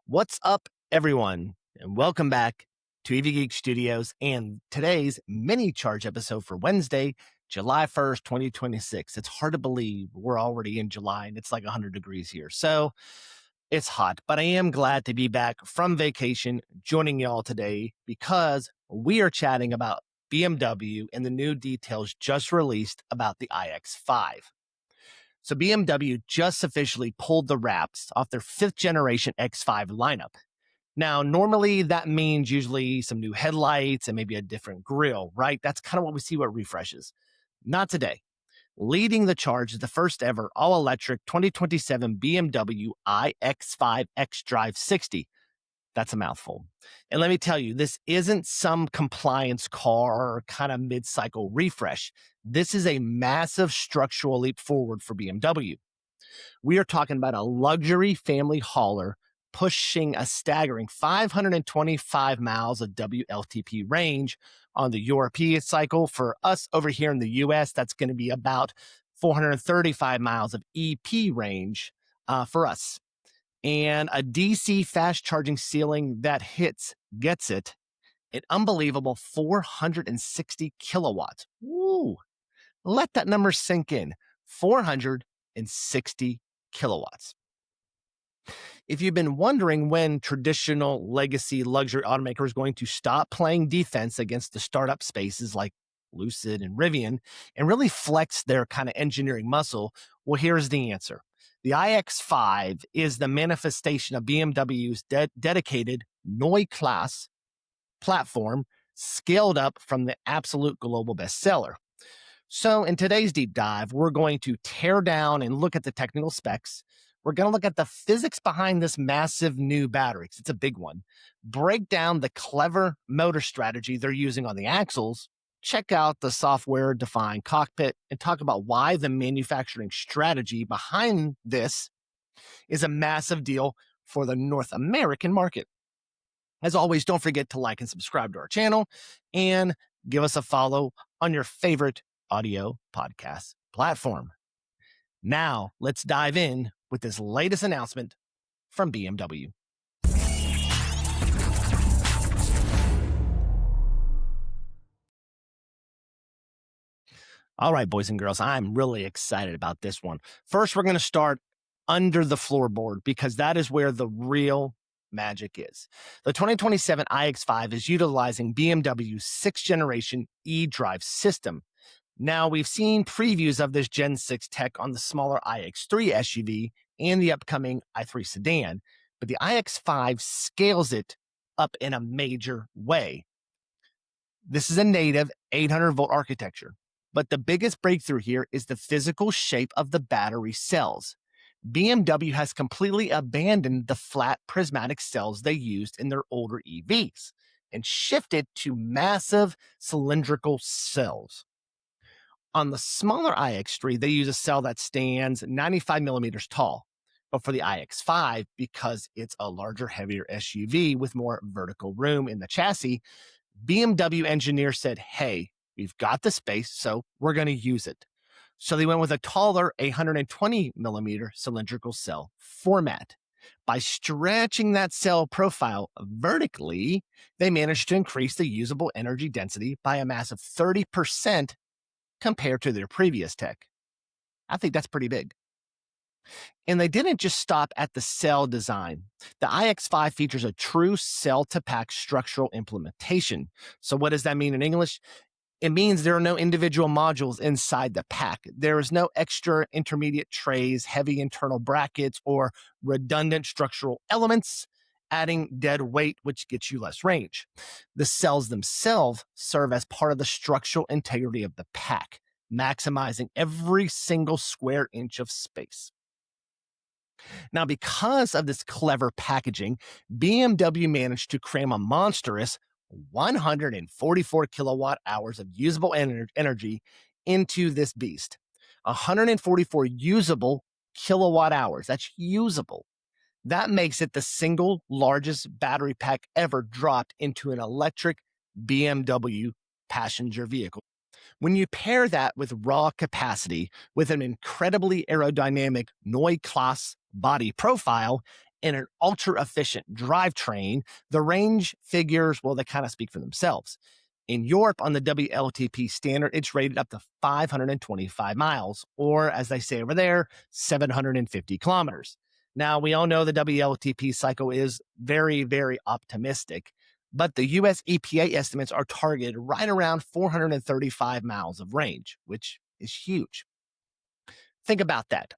What's up, everyone? And welcome back to Geek Studios and today's mini charge episode for Wednesday, July 1st, 2026. It's hard to believe we're already in July and it's like 100 degrees here. So it's hot, but I am glad to be back from vacation joining y'all today because we are chatting about BMW and the new details just released about the iX5. So BMW just officially pulled the wraps off their 5th generation X5 lineup. Now, normally that means usually some new headlights and maybe a different grille, right? That's kind of what we see with refreshes. Not today. Leading the charge is the first ever all-electric 2027 BMW iX5 xDrive 60. That's a mouthful. And let me tell you, this isn't some compliance car or kind of mid-cycle refresh. This is a massive structural leap forward for BMW. We are talking about a luxury family hauler pushing a staggering 525 miles of WLTP range on the European cycle. For us over here in the US, that's going to be about 435 miles of EP range for us. And a DC fast charging ceiling that gets it, an unbelievable 460 kilowatts. Woo! Let that number sink in. 460 kilowatts. If you've been wondering when traditional legacy luxury automaker is going to stop playing defense against the startup spaces like Lucid and Rivian and really flex their kind of engineering muscle, well, here's the answer. The iX5 is the manifestation of BMW's dedicated Neue Klasse platform scaled up from the absolute global bestseller. So in today's deep dive, we're going to tear down and look at the technical specs. We're going to look at the physics behind this massive new battery, because it's a big one. Break down the clever motor strategy they're using on the axles. Check out the software-defined cockpit and talk about why the manufacturing strategy behind this is a massive deal for the North American market. As always, don't forget to like and subscribe to our channel and give us a follow on your favorite audio podcast platform. Now, let's dive in with this latest announcement from BMW. All right, boys and girls, I'm really excited about this one. First, we're going to start under the floorboard because that is where the real magic is. The 2027 iX5 is utilizing BMW's 6th generation eDrive system. Now, we've seen previews of this Gen 6 tech on the smaller iX3 SUV and the upcoming i3 sedan, but the iX5 scales it up in a major way. This is a native 800-volt architecture, but the biggest breakthrough here is the physical shape of the battery cells. BMW has completely abandoned the flat prismatic cells they used in their older EVs and shifted to massive cylindrical cells. On the smaller iX3, they use a cell that stands 95 millimeters tall. But for the iX5, because it's a larger, heavier SUV with more vertical room in the chassis, BMW engineers said, hey, we've got the space, so we're going to use it. So they went with a taller 820 millimeter cylindrical cell format. By stretching that cell profile vertically, they managed to increase the usable energy density by a massive 30% compared to their previous tech. I think that's pretty big. And they didn't just stop at the cell design. The iX5 features a true cell-to-pack structural implementation. So what does that mean in English? It means there are no individual modules inside the pack. There is no extra intermediate trays, heavy internal brackets, or redundant structural elements, adding dead weight, which gets you less range. The cells themselves serve as part of the structural integrity of the pack, maximizing every single square inch of space. Now, because of this clever packaging, BMW managed to cram a monstrous 144 kilowatt hours of usable energy into this beast. 144 usable kilowatt hours. That's usable. That makes it the single largest battery pack ever dropped into an electric BMW passenger vehicle. When you pair that with raw capacity with an incredibly aerodynamic Neue Klasse body profile and an ultra efficient drivetrain, the range figures, well, they kind of speak for themselves. In Europe, on the WLTP standard, it's rated up to 525 miles, or as they say over there, 750 kilometers. Now, we all know the WLTP cycle is very, very optimistic, but the US EPA estimates are targeted right around 435 miles of range, which is huge. Think about that.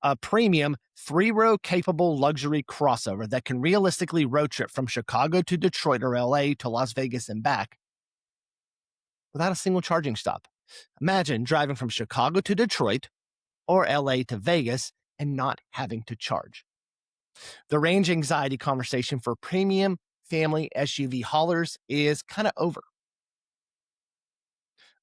A premium 3-row capable luxury crossover that can realistically road trip from Chicago to Detroit or LA to Las Vegas and back without a single charging stop. Imagine driving from Chicago to Detroit or LA to Vegas and not having to charge. The range anxiety conversation for premium family SUV haulers is kind of over.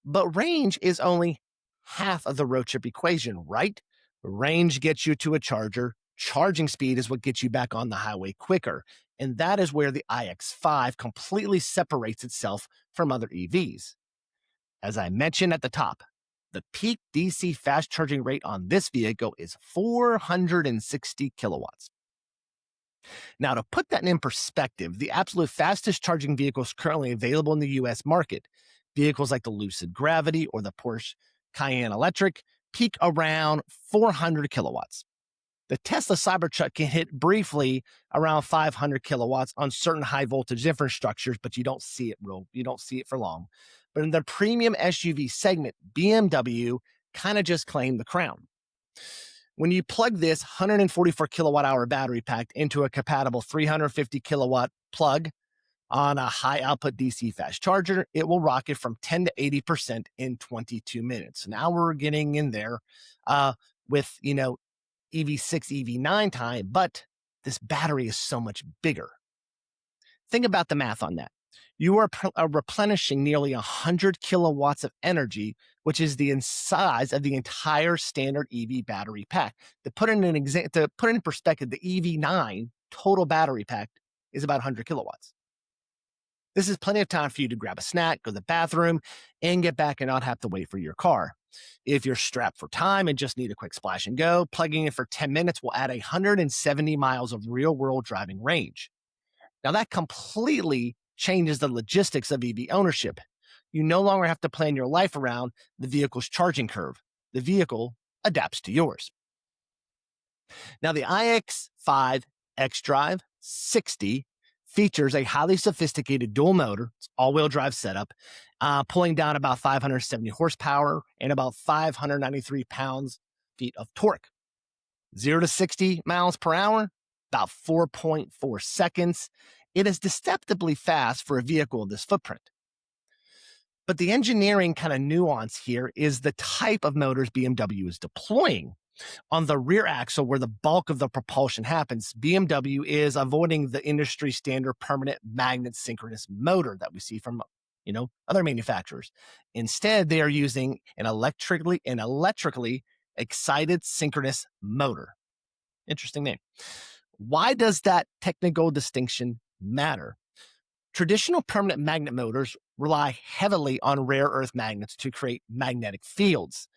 But range is only half of the road trip equation, right? Range gets you to a charger. Charging speed is what gets you back on the highway quicker. And that is where the iX5 completely separates itself from other EVs. As I mentioned at the top, the peak DC fast charging rate on this vehicle is 460 kilowatts. Now, to put that in perspective, the absolute fastest charging vehicles currently available in the US market, vehicles like the Lucid Gravity or the Porsche Cayenne Electric, peak around 400 kilowatts. The Tesla Cybertruck can hit briefly around 500 kilowatts on certain high voltage infrastructures, but you don't see it for long. But in the premium SUV segment, BMW kind of just claimed the crown. When you plug this 144 kilowatt hour battery pack into a compatible 350 kilowatt plug on a high output DC fast charger, it will rocket from 10 to 80% in 22 minutes. Now we're getting in there with, EV6, EV9 time, but this battery is so much bigger. Think about the math on that. You are replenishing nearly 100 kilowatts of energy, which is the size of the entire standard EV battery pack. To put it in perspective, the EV9 total battery pack is about 100 kilowatts. This is plenty of time for you to grab a snack, go to the bathroom, and get back and not have to wait for your car. If you're strapped for time and just need a quick splash and go, plugging in for 10 minutes will add 170 miles of real-world driving range. Now, that completely changes the logistics of EV ownership. You no longer have to plan your life around the vehicle's charging curve. The vehicle adapts to yours. Now, the iX5 xDrive 60 features a highly sophisticated dual motor, all-wheel drive setup, pulling down about 570 horsepower and about 593 pounds-feet of torque. 0 to 60 miles per hour, about 4.4 seconds. It is deceptively fast for a vehicle of this footprint. But the engineering kind of nuance here is the type of motors BMW is deploying. On the rear axle, where the bulk of the propulsion happens, BMW is avoiding the industry standard permanent magnet synchronous motor that we see from other manufacturers. Instead, they are using an electrically excited synchronous motor. Interesting name. Why does that technical distinction matter? Traditional permanent magnet motors rely heavily on rare earth magnets to create magnetic fields.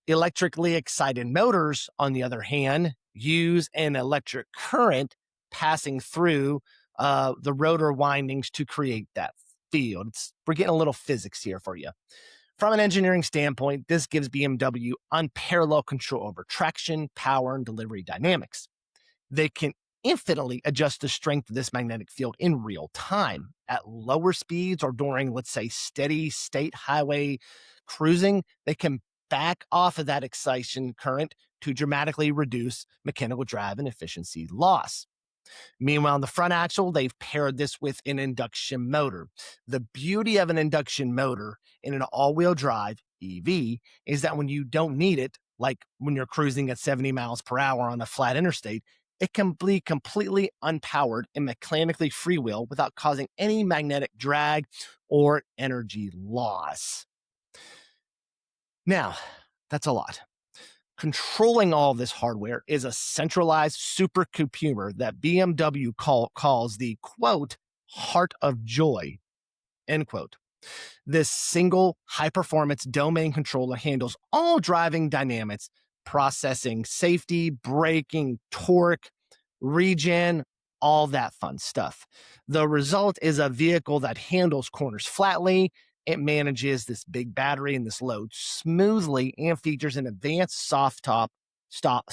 Electrically excited motors, on the other hand, use an electric current passing through the rotor windings to create that field. We're getting a little physics here for you. From an engineering standpoint, this gives BMW unparalleled control over traction, power, and delivery dynamics. They can infinitely adjust the strength of this magnetic field in real time. At lower speeds or during, let's say, steady state highway cruising, they can back off of that excitation current to dramatically reduce mechanical drive and efficiency loss. Meanwhile, on the front axle, they've paired this with an induction motor. The beauty of an induction motor in an all-wheel drive EV is that when you don't need it, like when you're cruising at 70 miles per hour on a flat interstate, it can be completely unpowered and mechanically freewheel without causing any magnetic drag or energy loss. Now, that's a lot. Controlling all of this hardware is a centralized supercomputer that BMW calls the, quote, heart of joy, end quote. This single high-performance domain controller handles all driving dynamics, processing safety, braking, torque, regen, all that fun stuff. The result is a vehicle that handles corners flatly. It manages this big battery and this load smoothly and features an advanced soft stop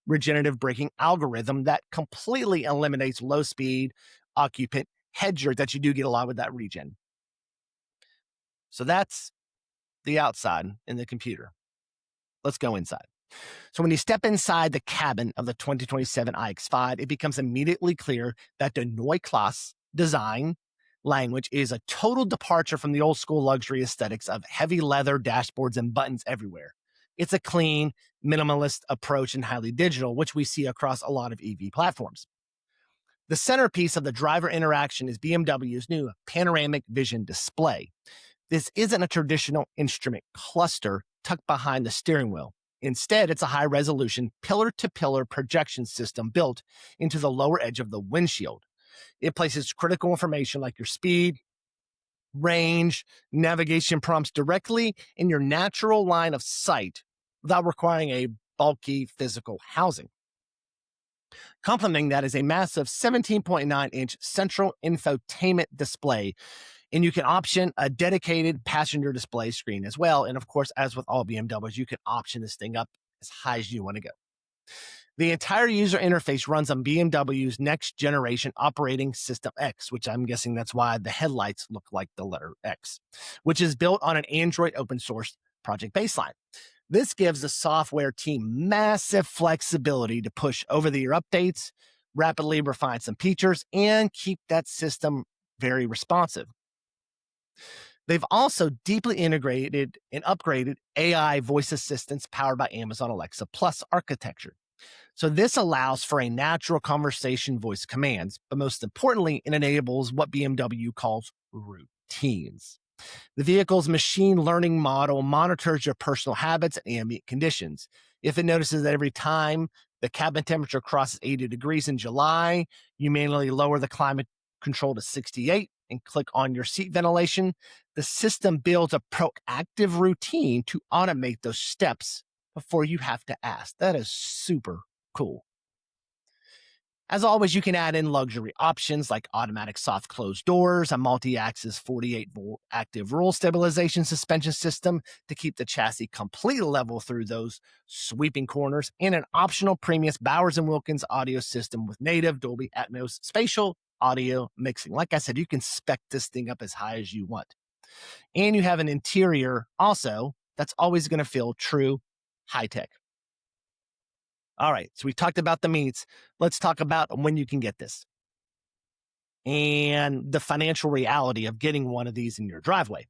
regenerative braking algorithm that completely eliminates low speed occupant head jerk that you do get a lot with that regen. So that's the outside in the computer. Let's go inside. So when you step inside the cabin of the 2027 iX5, it becomes immediately clear that the Neue Klasse design language is a total departure from the old school luxury aesthetics of heavy leather dashboards and buttons everywhere. It's a clean, minimalist approach and highly digital, which we see across a lot of EV platforms. The centerpiece of the driver interaction is BMW's new panoramic vision display. This isn't a traditional instrument cluster tucked behind the steering wheel. Instead, it's a high-resolution, pillar-to-pillar projection system built into the lower edge of the windshield. It places critical information like your speed, range, navigation prompts directly in your natural line of sight without requiring a bulky physical housing. Complementing that is a massive 17.9-inch central infotainment display, and you can option a dedicated passenger display screen as well. And of course, as with all BMWs, you can option this thing up as high as you want to go. The entire user interface runs on BMW's next generation operating system X, which I'm guessing that's why the headlights look like the letter X, which is built on an Android open source project baseline. This gives the software team massive flexibility to push over-the-air updates, rapidly refine some features, and keep that system very responsive. They've also deeply integrated and upgraded AI voice assistants powered by Amazon Alexa Plus architecture. So this allows for a natural conversation voice commands, but most importantly, it enables what BMW calls routines. The vehicle's machine learning model monitors your personal habits and ambient conditions. If it notices that every time the cabin temperature crosses 80 degrees in July, you manually lower the climate control to 68 and click on your seat ventilation, the system builds a proactive routine to automate those steps before you have to ask. That is super cool. As always, you can add in luxury options like automatic soft closed doors, a multi-axis 48-volt active roll stabilization suspension system to keep the chassis completely level through those sweeping corners, and an optional premium Bowers & Wilkins audio system with native Dolby Atmos spatial audio mixing. Like I said, you can spec this thing up as high as you want. And you have an interior also that's always going to feel true high-tech. All right, so we talked about the meats. Let's talk about when you can get this and the financial reality of getting one of these in your driveway.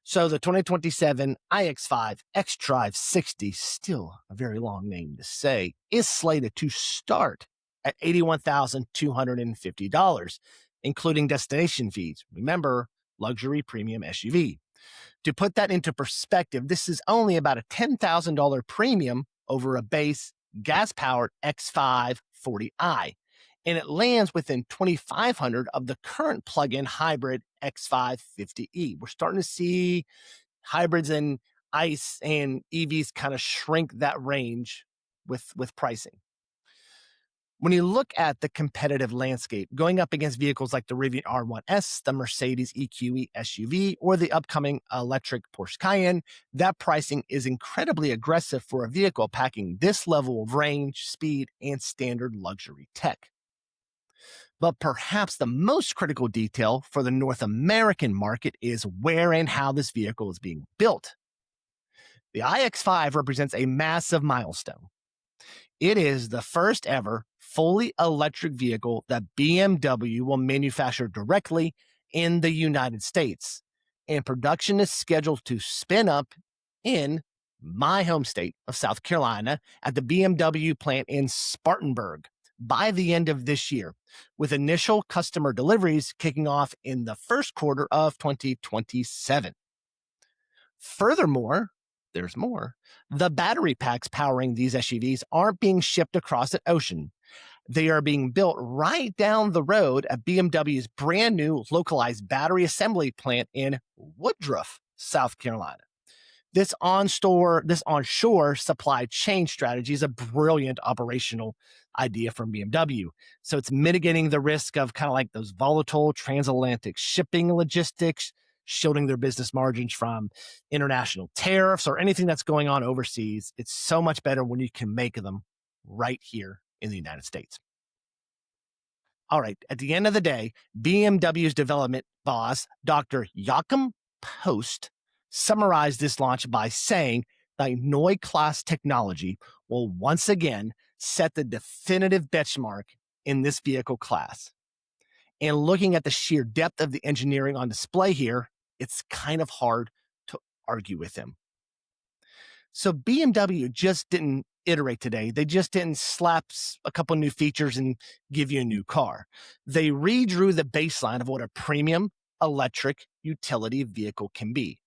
So the 2027 iX5 xDrive 60, still a very long name to say, is slated to start at $81,250, including destination fees. Remember, luxury premium SUV. To put that into perspective, this is only about a $10,000 premium over a base gas-powered X5 40i, and it lands within $2,500 of the current plug-in hybrid X5 50e. We're starting to see hybrids and ICE and EVs kind of shrink that range with pricing. When you look at the competitive landscape, going up against vehicles like the Rivian R1S, the Mercedes EQE SUV, or the upcoming electric Porsche Cayenne, that pricing is incredibly aggressive for a vehicle packing this level of range, speed, and standard luxury tech. But perhaps the most critical detail for the North American market is where and how this vehicle is being built. The iX5 represents a massive milestone. It is the first ever fully electric vehicle that BMW will manufacture directly in the United States, and production is scheduled to spin up in my home state of South Carolina at the BMW plant in Spartanburg by the end of this year, with initial customer deliveries kicking off in the first quarter of 2027. Furthermore, there's more. The battery packs powering these SUVs aren't being shipped across the ocean. They are being built right down the road at BMW's brand new localized battery assembly plant in Woodruff, South Carolina. This onshore supply chain strategy is a brilliant operational idea from BMW. So it's mitigating the risk of kind of like those volatile transatlantic shipping logistics, shielding their business margins from international tariffs or anything that's going on overseas. It's so much better when you can make them right here in the United States. All right, at the end of the day, BMW's development boss, Dr. Joachim Post, summarized this launch by saying that Neue Klasse technology will once again set the definitive benchmark in this vehicle class. And looking at the sheer depth of the engineering on display here, it's kind of hard to argue with him. So BMW just didn't iterate today. They just didn't slap a couple new features and give you a new car. They redrew the baseline of what a premium electric utility vehicle can be.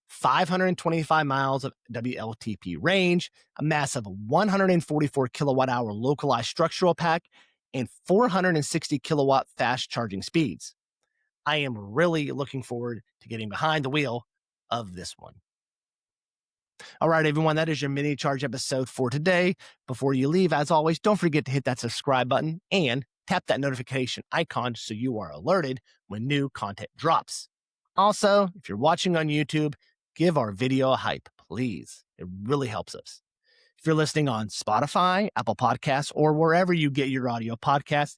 525 miles of WLTP range, a massive 144 kilowatt hour localized structural pack, and 460 kilowatt fast charging speeds. I am really looking forward to getting behind the wheel of this one. All right, everyone, that is your mini charge episode for today. Before you leave, as always, don't forget to hit that subscribe button and tap that notification icon so you are alerted when new content drops. Also, if you're watching on YouTube, give our video a hype, please. It really helps us. If you're listening on Spotify, Apple Podcasts, or wherever you get your audio podcasts,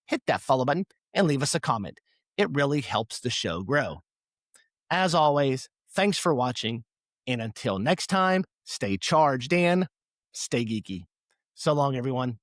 hit that follow button and leave us a comment. It really helps the show grow. As always, thanks for watching. And until next time, stay charged and stay geeky. So long, everyone.